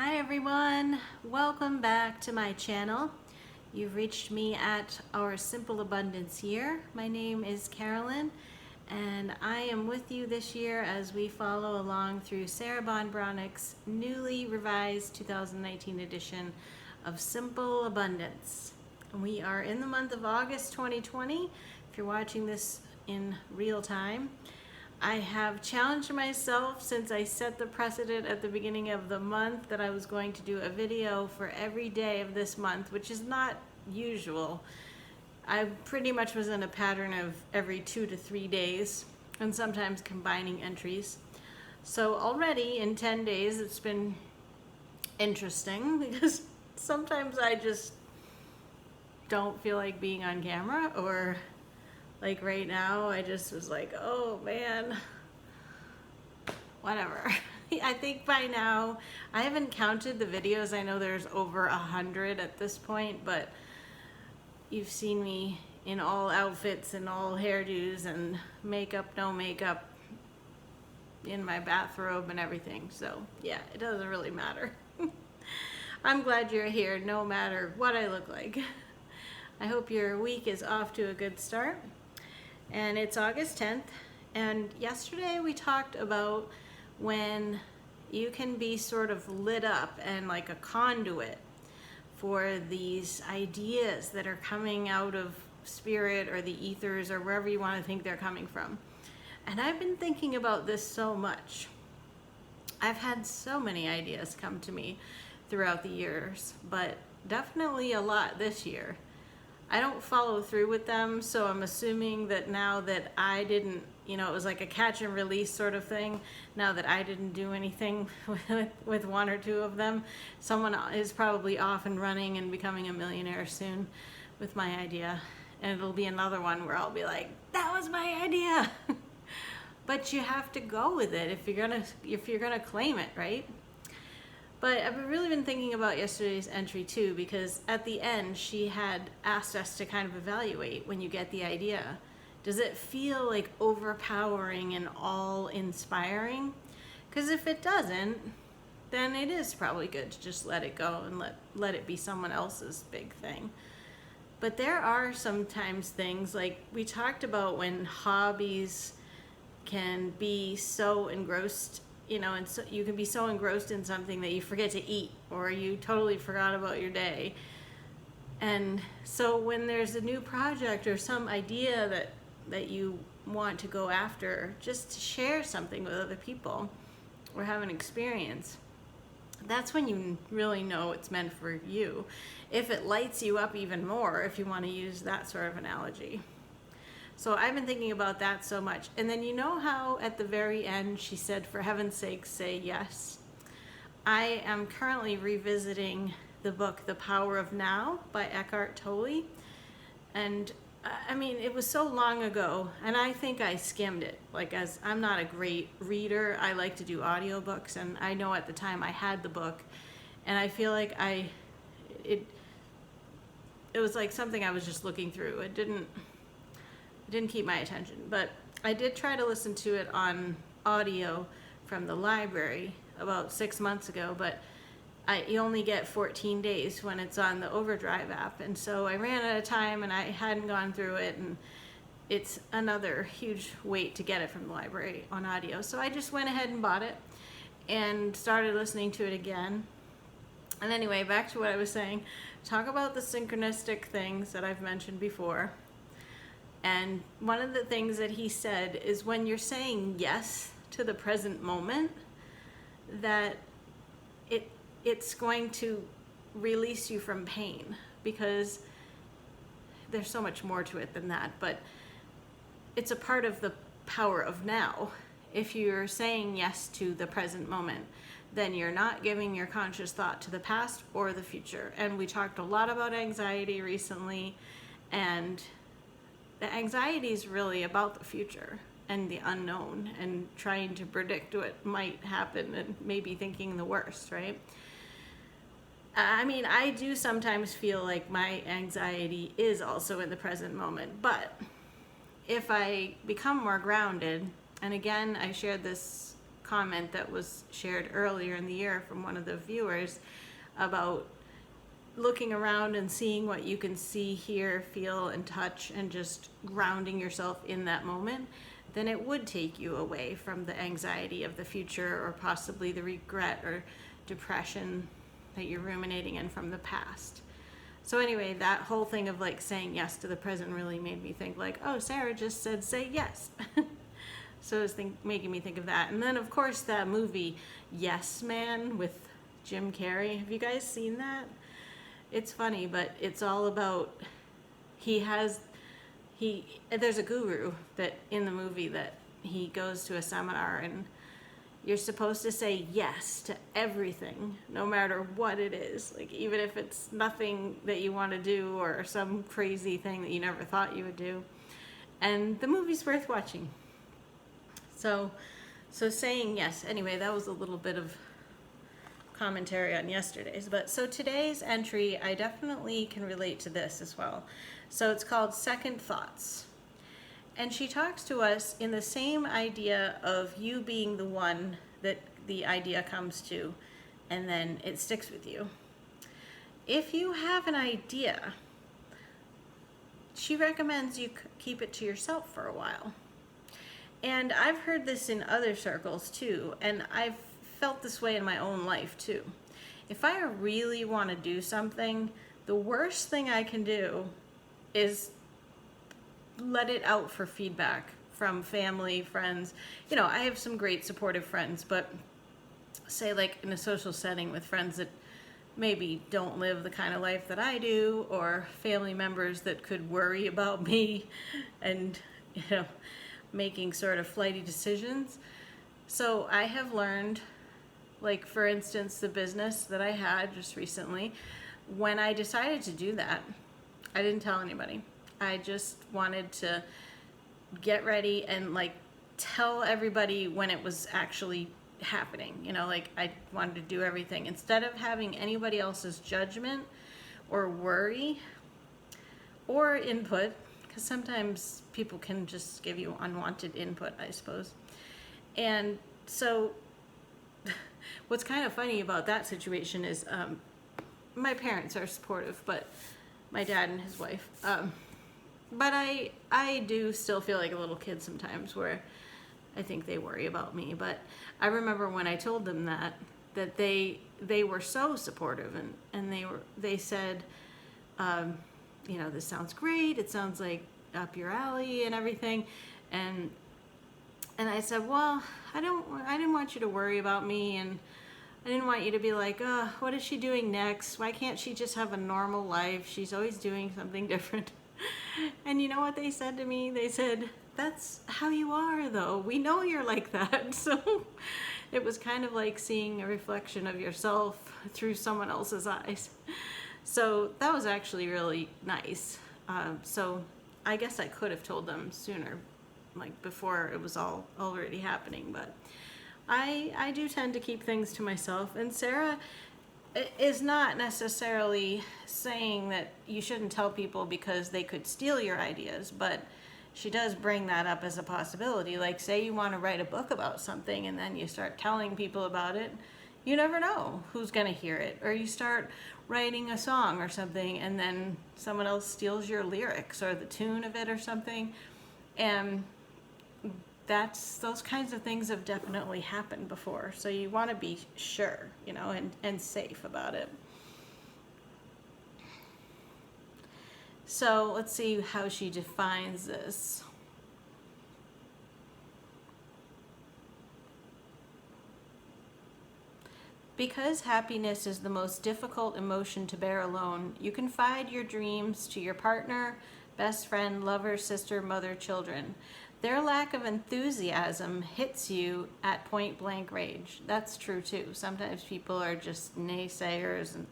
Hi everyone, welcome back to my channel. You've reached me at our Simple Abundance year. My name is Carolyn and I am with you this year as we follow along through Sara Blakely's newly revised 2019 edition of Simple Abundance. We are in the month of August 2020, if you're watching this in real time. I have challenged myself since I set the precedent at the beginning of the month that I was going to do a video for every day of this month, which is not usual. I pretty much was in a pattern of every 2 to 3 days and sometimes combining entries. So already in 10 days it's been interesting because sometimes I just don't feel like being on camera, or like right now, I just was like, oh man, whatever. I think by now, I haven't counted the videos. I know there's over 100 at this point, but you've seen me in all outfits and all hairdos and makeup, no makeup, in my bathrobe and everything. So yeah, it doesn't really matter. I'm glad you're here no matter what I look like. I hope your week is off to a good start. And it's August 10th, and yesterday we talked about when you can be sort of lit up and like a conduit for these ideas that are coming out of spirit or the ethers or wherever you want to think they're coming from. And I've been thinking about this so much. I've had so many ideas come to me throughout the years, but definitely a lot this year. I don't follow through with them, so I'm assuming that now that I didn't, it was like a catch and release sort of thing. Now that I didn't do anything with one or two of them, someone is probably off and running and becoming a millionaire soon with my idea. And it'll be another one where I'll be like, that was my idea. But you have to go with it if you're gonna claim it, right? But I've really been thinking about yesterday's entry too, because at the end she had asked us to kind of evaluate when you get the idea. Does it feel like overpowering and all-inspiring? Because if it doesn't, then it is probably good to just let it go and let it be someone else's big thing. But there are sometimes things, like we talked about, when hobbies can be so engrossed, and so you can be so engrossed in something that you forget to eat, or you totally forgot about your day. And so when there's a new project or some idea that you want to go after, just to share something with other people or have an experience, that's when you really know it's meant for you. If it lights you up even more, if you want to use that sort of analogy. So I've been thinking about that so much. And then you know how at the very end she said, for heaven's sake, say yes? I am currently revisiting the book The Power of Now by Eckhart Tolle. And I mean, it was so long ago, and I think I skimmed it. Like, as I'm not a great reader, I like to do audiobooks, and I know at the time I had the book, and I feel like it was like something I was just looking through. It didn't keep my attention, but I did try to listen to it on audio from the library about 6 months ago, but you only get 14 days when it's on the Overdrive app, and so I ran out of time and I hadn't gone through it, and it's another huge wait to get it from the library on audio. So I just went ahead and bought it and started listening to it again. And anyway, back to what I was saying, talk about the synchronistic things that I've mentioned before. And one of the things that he said is when you're saying yes to the present moment, that it's going to release you from pain, because there's so much more to it than that, but it's a part of the power of now. If you're saying yes to the present moment, then you're not giving your conscious thought to the past or the future. And we talked a lot about anxiety recently, and the anxiety is really about the future and the unknown and trying to predict what might happen and maybe thinking the worst, right? I mean, I do sometimes feel like my anxiety is also in the present moment, but if I become more grounded, and again, I shared this comment that was shared earlier in the year from one of the viewers about looking around and seeing what you can see, hear, feel, and touch, and just grounding yourself in that moment, then it would take you away from the anxiety of the future, or possibly the regret or depression that you're ruminating in from the past. So anyway, that whole thing of like saying yes to the present really made me think like, oh, Sarah just said say yes. So it was making me think of that. And then of course that movie Yes Man with Jim Carrey. Have you guys seen that? It's funny, but it's all about, there's a guru that in the movie that he goes to a seminar, and you're supposed to say yes to everything, no matter what it is. Like, even if it's nothing that you want to do or some crazy thing that you never thought you would do. And the movie's worth watching. So saying yes. Anyway, that was a little bit of commentary on yesterday's. But so today's entry, I definitely can relate to this as well. So it's called Second Thoughts. And she talks to us in the same idea of you being the one that the idea comes to, and then it sticks with you. If you have an idea, she recommends you keep it to yourself for a while. And I've heard this in other circles too, and I've felt this way in my own life too. If I really want to do something, the worst thing I can do is let it out for feedback from family, friends. You know, I have some great supportive friends, but say like in a social setting with friends that maybe don't live the kind of life that I do, or family members that could worry about me and, you know, making sort of flighty decisions. So I have learned, like for instance, the business that I had just recently, when I decided to do that, I didn't tell anybody. I just wanted to get ready and like tell everybody when it was actually happening. You know, like I wanted to do everything instead of having anybody else's judgment or worry or input, because sometimes people can just give you unwanted input, I suppose. And so what's kind of funny about that situation is my parents are supportive, but my dad and his wife. But I do still feel like a little kid sometimes, where I think they worry about me. But I remember when I told them that they were so supportive, and they said, you know, this sounds great. It sounds like up your alley and everything. And I said, well, I didn't want you to worry about me, and I didn't want you to be like, oh, what is she doing next? Why can't she just have a normal life? She's always doing something different. And you know what they said to me? They said, that's how you are, though. We know you're like that. So it was kind of like seeing a reflection of yourself through someone else's eyes. So that was actually really nice. So I guess I could have told them sooner, like before it was all already happening. But I do tend to keep things to myself. And Sarah is not necessarily saying that you shouldn't tell people because they could steal your ideas, but she does bring that up as a possibility. Like, say you want to write a book about something and then you start telling people about it, you never know who's going to hear it. Or you start writing a song or something and then someone else steals your lyrics or the tune of it or something. And those kinds of things have definitely happened before. So you want to be sure, you know, and safe about it. So let's see how she defines this. Because happiness is the most difficult emotion to bear alone, you confide your dreams to your partner, best friend, lover, sister, mother, children. Their lack of enthusiasm hits you at point blank range. That's true too. Sometimes people are just naysayers and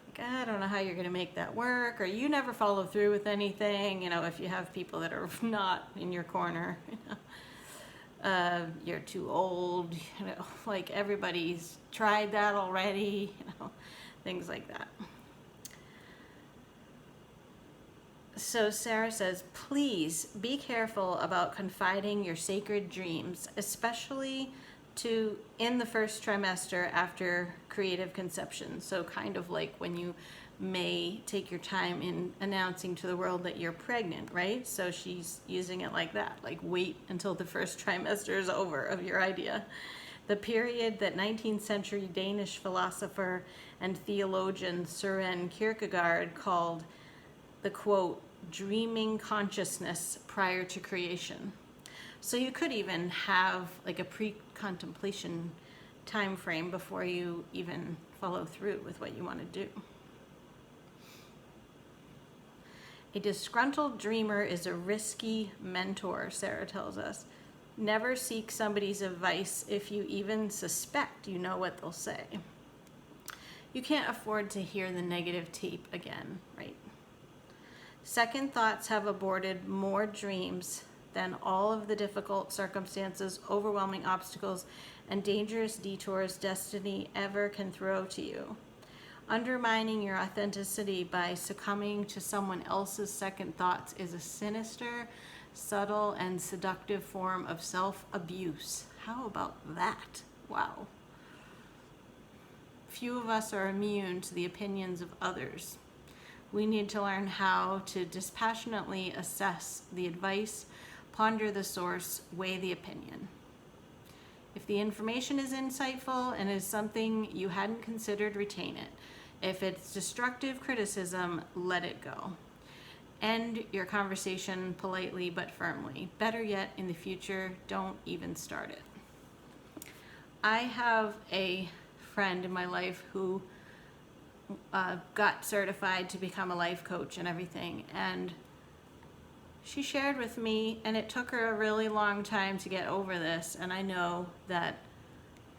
like, I don't know how you're going to make that work, or you never follow through with anything. You know, if you have people that are not in your corner, you know, you're too old, you know, like everybody's tried that already, you know, things like that. So Sarah says, please be careful about confiding your sacred dreams, especially to in the first trimester after creative conception. So kind of like when you may take your time in announcing to the world that you're pregnant, right? So she's using it like that, like wait until the first trimester is over of your idea. The period that 19th century Danish philosopher and theologian Søren Kierkegaard called the, quote, dreaming consciousness prior to creation. So you could even have like a pre-contemplation time frame before you even follow through with what you want to do. A disgruntled dreamer is a risky mentor, Sara tells us. Never seek somebody's advice if you even suspect you know what they'll say. You can't afford to hear the negative tape again, right? Second thoughts have aborted more dreams than all of the difficult circumstances, overwhelming obstacles, and dangerous detours destiny ever can throw to you. Undermining your authenticity by succumbing to someone else's second thoughts is a sinister, subtle, and seductive form of self-abuse. How about that? Wow. Few of us are immune to the opinions of others. We need to learn how to dispassionately assess the advice, ponder the source, weigh the opinion. If the information is insightful and is something you hadn't considered, retain it. If it's destructive criticism, let it go. End your conversation politely but firmly. Better yet, in the future, don't even start it. I have a friend in my life who got certified to become a life coach and everything, and she shared with me, and it took her a really long time to get over this, and I know that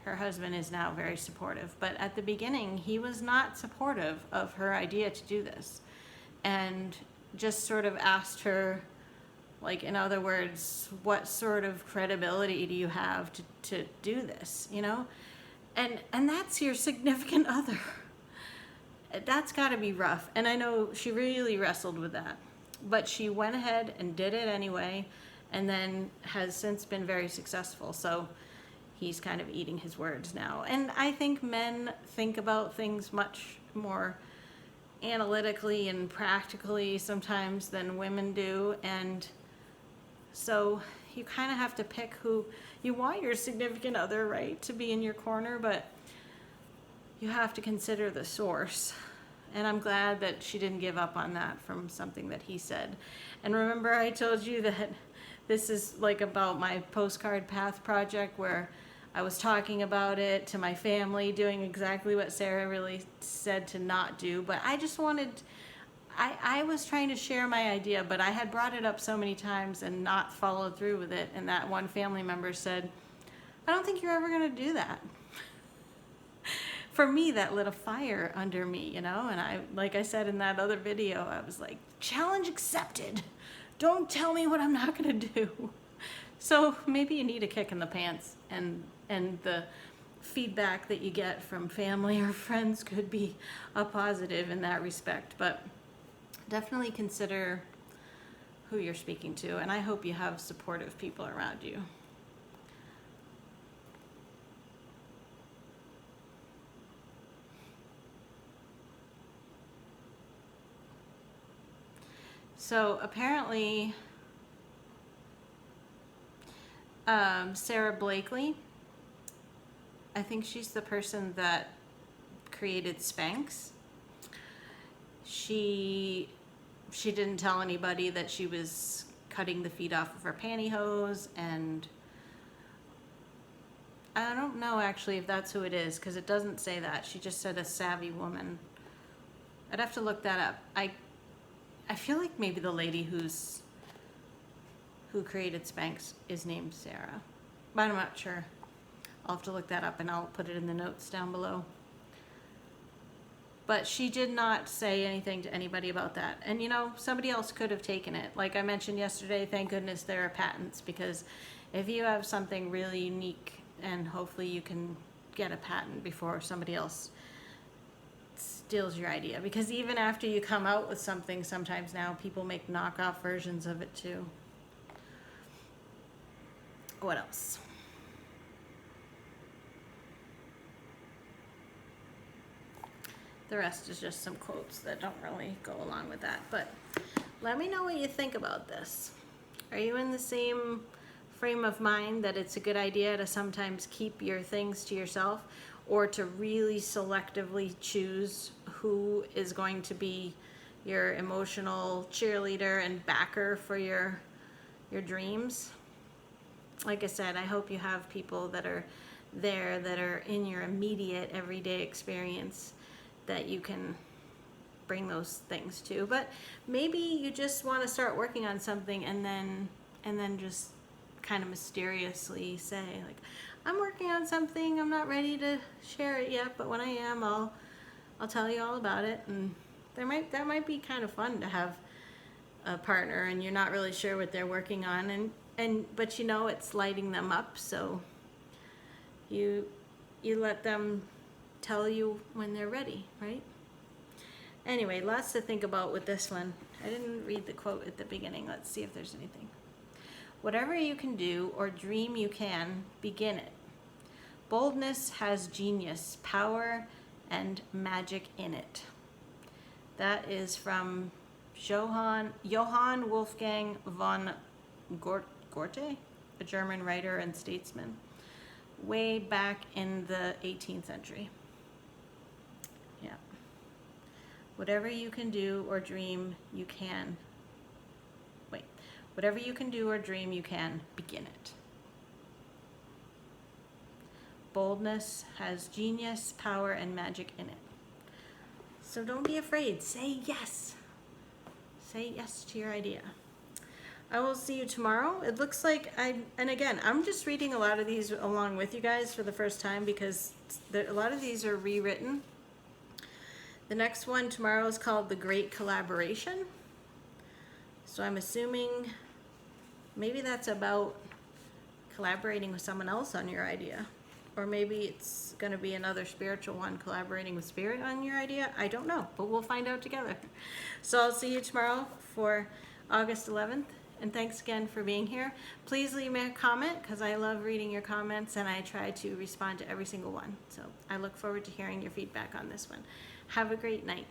her husband is now very supportive, but at the beginning he was not supportive of her idea to do this, and just sort of asked her, like, in other words, what sort of credibility do you have to do this, you know? And that's your significant other. That's got to be rough. And I know she really wrestled with that. But she went ahead and did it anyway, and then has since been very successful. So he's kind of eating his words now. And I think men think about things much more analytically and practically sometimes than women do. And so you kind of have to pick who you want your significant other, right, to be in your corner, but you have to consider the source. And I'm glad that she didn't give up on that from something that he said. And remember, I told you that this is like about my postcard path project, where I was talking about it to my family, doing exactly what Sara really said to not do. But I just wanted, I was trying to share my idea, but I had brought it up so many times and not followed through with it. And that one family member said, I don't think you're ever going to do that. For me, that lit a fire under me, you know, and I, like I said in that other video, I was like, challenge accepted. Don't tell me what I'm not going to do. So maybe you need a kick in the pants, and the feedback that you get from family or friends could be a positive in that respect. But definitely consider who you're speaking to, and I hope you have supportive people around you. So apparently, Sara Blakely, I think she's the person that created Spanx. She didn't tell anybody that she was cutting the feet off of her pantyhose, and I don't know actually if that's who it is, because it doesn't say that. She just said a savvy woman. I'd have to look that up. I feel like maybe the lady who created Spanx is named Sara, but I'm not sure. I'll have to look that up, and I'll put it in the notes down below. But she did not say anything to anybody about that. And you know, somebody else could have taken it. Like I mentioned yesterday, thank goodness there are patents, because if you have something really unique, and hopefully you can get a patent before somebody else steals your idea. Because even after you come out with something, sometimes now people make knockoff versions of it too. What else? The rest is just some quotes that don't really go along with that. But let me know what you think about this. Are you in the same frame of mind that it's a good idea to sometimes keep your things to yourself, or to really selectively choose who is going to be your emotional cheerleader and backer for your dreams? Like I said, I hope you have people that are there, that are in your immediate everyday experience, that you can bring those things to. But maybe you just want to start working on something and then just kind of mysteriously say, like, I'm working on something, I'm not ready to share it yet, but when I am, I'll tell you all about it. And that might be kind of fun to have a partner and you're not really sure what they're working on, but you know it's lighting them up, so you let them tell you when they're ready, right? Anyway, lots to think about with this one. I didn't read the quote at the beginning. Let's see if there's anything. Whatever you can do or dream you can, begin it. Boldness has genius, power, and magic in it. That is from Johann Wolfgang von Goethe, a German writer and statesman, way back in the 18th century. Yeah. Whatever you can do or dream you can. Whatever you can do or dream you can, begin it. Boldness has genius, power, and magic in it. So don't be afraid. Say yes. Say yes to your idea. I will see you tomorrow. It looks like and again, I'm just reading a lot of these along with you guys for the first time because a lot of these are rewritten. The next one tomorrow is called The Great Collaboration. So I'm assuming maybe that's about collaborating with someone else on your idea. Or maybe it's going to be another spiritual one, collaborating with spirit on your idea. I don't know, but we'll find out together. So I'll see you tomorrow for August 11th. And thanks again for being here. Please leave me a comment because I love reading your comments and I try to respond to every single one. So I look forward to hearing your feedback on this one. Have a great night.